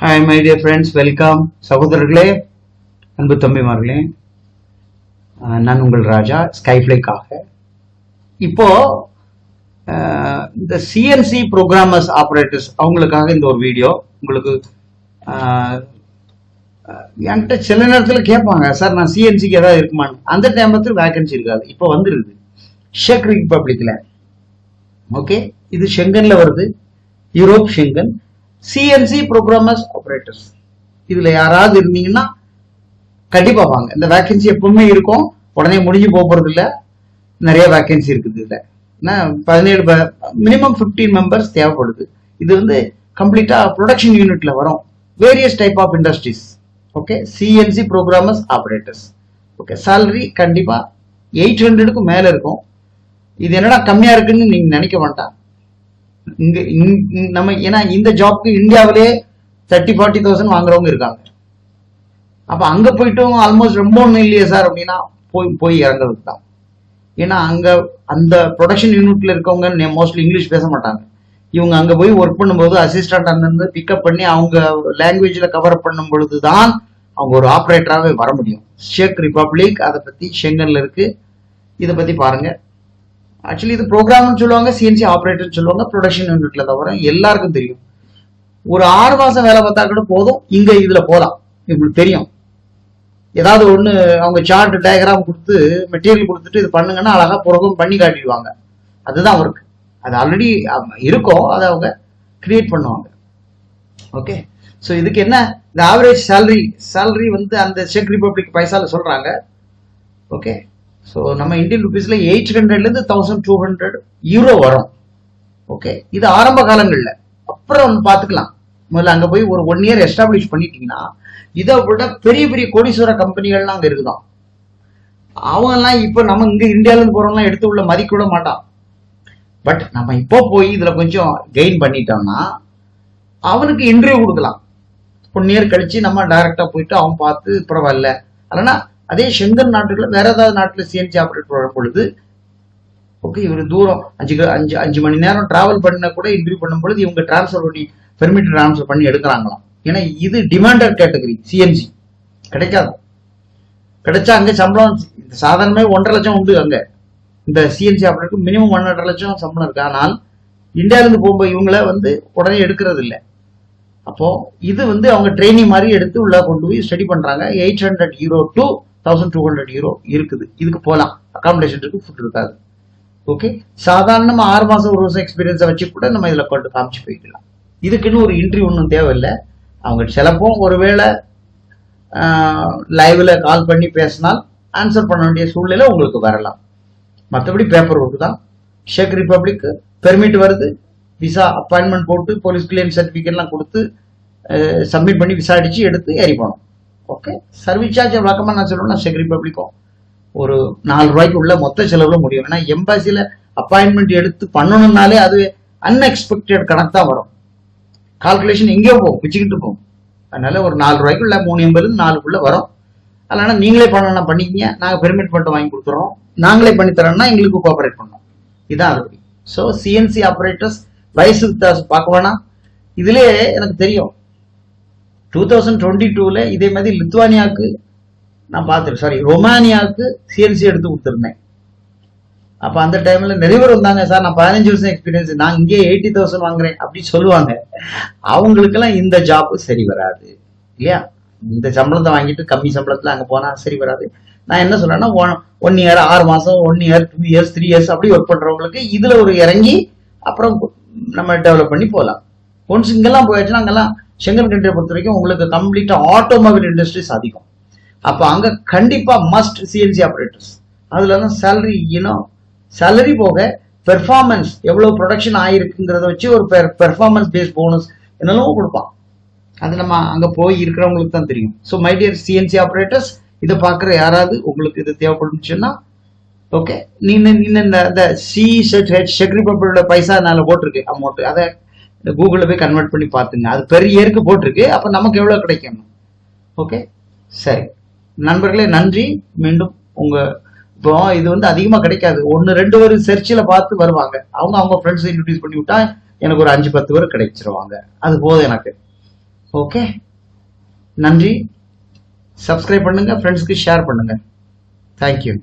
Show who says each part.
Speaker 1: Hi my dear friends, welcome. சகோதரர்களே, அன்பு தம்பிமார்களே, நான் உங்கள் ராஜா ஸ்கைஃப்ளைக்காக. இப்போ இந்த சிஎன்சி ப்ரோக்ராமர்ஸ் ஆப்ரேட்டர்ஸ் அவங்களுக்காக இந்த ஒரு வீடியோ. உங்களுக்கு என்கிட்ட சில நேரத்தில் கேட்பாங்க, சார் நான் சிஎன்சிக்கு ஏதாவது இருக்குமான்னு. அந்த டைமத்தில் வேகன்சி இருக்காது. இப்போ வந்துருது செக் ரிப்பப்ளிக்ல. ஓகே, இது ஷெங்கன்ல வருது, Europe Schengen. CNC programmers operators இதுல யாராவது இருந்தீங்கன்னா கண்டிப்பா வாங்க. இந்த வேகன்சி எப்பவுமே இருக்கும், உடனே முடிஞ்சு போறது இல்ல. நிறைய வேகன்சி இருக்குது. இதுல 17 மினிமம் 15 மெம்பர்ஸ் தேவைப்படுது. இது வந்து கம்ப்ளீட்டா ப்ரொடக்ஷன் யூனிட்ல வரும். Various type of industries. Okay, CNC programmers operators. Okay, salary கண்டிப்பா 800க்கு மேல இருக்கும். இது என்னடா கம்மியா இருக்குன்னு நீங்க நினைக்க வேண்டாம். நம்ம ஏன்னா இந்த ஜாப்க்கு இந்தியாவிலே 30-40,000 வாங்குறவங்க இருக்காங்க. அப்ப அங்க போயிட்டும் ஆல்மோஸ்ட் ரொம்ப ஒன்றும் இல்லையே சார் அப்படின்னா போய் இறங்குறது தான். ஏன்னா அங்க அந்த ப்ரொடக்ஷன் யூனிட்ல இருக்கவங்க மோஸ்ட்லி இங்கிலீஷ் பேச மாட்டாங்க. இவங்க அங்க போய் ஒர்க் பண்ணும்போது அசிஸ்டன்ட் அங்கிருந்து பிக்கப் பண்ணி அவங்க லாங்குவேஜ்ல கவர் பண்ணும் பொழுதுதான் அவங்க ஒரு ஆப்ரேட்டராகவே வர முடியும். செக் ரிப்பப்ளிக் அதை பத்தி ஷெங்கன்ல இருக்கு. இதை பத்தி பாருங்க. ஆக்சுவலி இது ப்ரோக்ராம்னு சொல்லுவாங்க, சிஎன்சி ஆப்ரேட்டர் சொல்லுவாங்க. ப்ரொடக்ஷன் யூனிட்ல தவிர எல்லாருக்கும் தெரியும். ஒரு 6 மாசம் வேலை பார்த்தா கூட போதும், இங்க இதுல போலாம். உங்களுக்கு தெரியும். ஏதாவது ஒண்ணு அவங்க சார்ட் டயக்ராம் கொடுத்து மெட்டீரியல் கொடுத்துட்டு இது பண்ணுங்கன்னா அழகா ப்ரோக்ராம் பண்ணி காட்டிடுவாங்க. அதுதான் ஒர்க். அது ஆல்ரெடி இருக்கும், அதை அவங்க கிரியேட் பண்ணுவாங்க. ஓகே, ஸோ இதுக்கு என்ன இந்த ஆவரேஜ் சேலரி வந்து அந்த செக் ரிப்பப்ளிக் பைசால சொல்றாங்க. ஓகே, ஸோ நம்ம இந்தியன் ருபீஸ்ல 800 1200 யூரோ வரும். ஓகே, இது ஆரம்ப காலங்கள்ல. அப்புறம் வந்து பாத்துக்கலாம். முதல்ல அங்க போய் ஒரு 1 இயர் எஸ்டாப்ளிஷ் பண்ணிட்டீங்கன்னா இதை விட பெரிய பெரிய கோடீஸ்வர கம்பெனிகள்லாம் அங்க இருக்குதான். அவங்க எல்லாம் இப்ப நம்ம இங்க இந்தியால இருந்து போறவங்க எடுத்து உள்ள மதிக்க விட மாட்டான். பட் நம்ம இப்போ போய் இதுல கொஞ்சம் கெயின் பண்ணிட்டோம்னா அவனுக்கு இன்டர்வியூ கொடுக்கலாம். 1 இயர் கழிச்சு நம்ம டைரக்டா போயிட்டு அவன் பார்த்து பரவாயில்ல. அதனால அதே ஷெங்கன் நாட்டுல வேற ஏதாவது நாட்டுல சிஎன்சி ஆப்ரேட்டர் வரும் பொழுது, ஓகே, இவரு தூரம் 5 மணி நேரம் டிராவல் பண்ண கூட இன்டர்வியூ பண்ணும் பொழுது இவங்க டிரான்ஸ்ஃபர் பண்ணி பெர்மிட் டிரான்ஸ்ஃபர் பண்ணி எடுக்கிறாங்களாம். ஏன்னா இது டிமாண்டட் கேட்டகரி. சிஎன்சி கிடைக்காது. கிடைச்சா அங்க சம்பளம் சாதாரணமே 1.5 லட்சம் உண்டு. அங்க இந்த சிஎன்சி ஆப்ரேட்டருக்கு மினிமம் 1.5 லட்சம் சம்பளம் இருக்கு. ஆனால் இந்தியாவில இருந்து போகும்போது இவங்கள வந்து உடனே எடுக்கிறது இல்லை. அப்போ இது வந்து அவங்க ட்ரைனிங் மாதிரி எடுத்து உள்ள கொண்டு போய் ஸ்டடி பண்றாங்க. 800 யூரோ to 1200 யூரோ இருக்குது. இதுக்கு போகலாம். அகாமடேஷன் இருக்கு, ஃபுட் இருக்காது. ஓகே, சாதாரணமா 6 மாசம் 1 வருஷம் எக்ஸ்பீரியன்ஸை வச்சு கூட நம்ம இதுல கொண்டு காமிச்சு போய்க்கலாம். இதுக்குன்னு ஒரு இன்டர்வியூ ஒன்றும் தேவையில்லை. அவங்க சிலப்போ ஒருவேளை லைவ்ல கால் பண்ணி பேசினால் ஆன்சர் பண்ண வேண்டிய சூழ்நிலை உங்களுக்கு வரலாம். மற்றபடி பேப்பர் ஒர்க் தான். செக் ரிப்பப்ளிக் பெர்மிட் வருது, விசா அப்பாயின்மெண்ட் போட்டு போலீஸ் கிளியரன்ஸ் சர்டிஃபிகேட்லாம் கொடுத்து சப்மிட் பண்ணி விசா அடிச்சு எடுத்து ஏறி போனோம். ஓகே, சர்வீஸ் சார்ஜ் வழக்கமாக நான் சொல்லணும்னா செக் ரிப்பப்ளிக்கும் ஒரு 4 ரூபாய்க்கு உள்ள மொத்த செலவுல முடியும். ஏன்னா எம்பாசியில அப்பாயின்மெண்ட் எடுத்து பண்ணணும்னாலே அது அன்எக்ஸ்பெக்டட் கணக்கு தான் வரும். கால்குலேஷன் எங்கேயோ போகும், வச்சுக்கிட்டு போகும். அதனால ஒரு 4 ரூபாய்க்குள்ள 380 4க்குள்ள வரும். அதனால நீங்களே பண்ணணும் பண்ணிக்கிங்க. நாங்கள் பெர்மிட் மட்டும் வாங்கி கொடுத்துறோம். நாங்களே பண்ணி தரோம்னா எங்களுக்கு கோஆபரேட் பண்ணோம். இதுதான் அதுபடி. ஸோ சிஎன்சி ஆப்ரேட்டர்ஸ் வயசு வித்தியாசம் பார்க்க வேணாம். இதுலேயே எனக்கு தெரியும் 2022ல இதே மாதிரி லித்துவானியாவுக்கு நான் பார்த்துருக்கேன். ரொமானியாவுக்கு சிஎன்சி எடுத்து கொடுத்துருந்தேன். அப்போ அந்த டைம்ல நிறைய பேர் வந்தாங்க, சார் நான் 15 வருஷம் எக்ஸ்பீரியன்ஸ், நான் இங்கே 80,000 வாங்குறேன் அப்படின்னு சொல்லுவாங்க. அவங்களுக்கெல்லாம் இந்த ஜாப் சரி வராது இல்லையா? இந்த சம்பளத்தை வாங்கிட்டு கம்மி சம்பளத்துல அங்கே போனா சரி வராது. நான் என்ன சொல்றேன்னா 1 இயர் 6 மாசம் 1 இயர் 2 இயர்ஸ் 3 இயர்ஸ் அப்படி ஒர்க் பண்றவங்களுக்கு இதுல ஒரு இறங்கி அப்புறம் நம்ம டெவலப் பண்ணி போகலாம். ஒன்ஸ் இங்கெல்லாம் போயாச்சுன்னா அங்கெல்லாம் ஷெங்கன் கண்ட்ரியை பொறுத்த வரைக்கும் உங்களுக்கு கம்ப்ளீட்டா ஆட்டோமொபைல் இண்டஸ்ட்ரீஸ் அதிகம். அப்ப அங்க கண்டிப்பா மஸ்ட் சிஎன்சி ஆப்ரேட்டர்ஸ். அதுல தான் சேலரி சேலரி போக பெர்ஃபார்மன்ஸ் எவ்வளவு ப்ரொடக்ஷன் ஆயிருக்குங்கிறத வச்சு ஒரு பெர்ஃபார்மன்ஸ் பேஸ் போனஸ் என்னெல்லாம் கொடுப்பான். அது நம்ம அங்க போய் இருக்கிறவங்களுக்கு தான் தெரியும். So my dear CNC operators, இதை பார்க்குற யாராவது உங்களுக்கு இது தேவைப்படுச்சுன்னா ஓகே, நீங்க இந்த செக் ரிப்பப்ளிக்கோட பைசா நால போட்டிருக்கு அமௌண்ட், அதை கூகுளில் போய் கன்வெர்ட் பண்ணி பார்த்துங்க. அது பெர் இயருக்கு போட்டிருக்கு. அப்போ நமக்கு எவ்வளோ கிடைக்கும்? ஓகே, சரி நண்பர்களே, நன்றி. மீண்டும் இப்போ இது வந்து அதிகமாக கிடைக்காது. 1-2 பேர் சர்ச்சில் பார்த்து வருவாங்க. அவங்க ஃப்ரெண்ட்ஸ் இன்ட்ரடியூஸ் பண்ணி விட்டா எனக்கு ஒரு 5-10 பேர் கிடைச்சிருவாங்க. அது போதும் எனக்கு. ஓகே, நன்றி. சப்ஸ்கிரைப் பண்ணுங்க, ஃப்ரெண்ட்ஸ்க்கு ஷேர் பண்ணுங்க. தேங்க்யூ.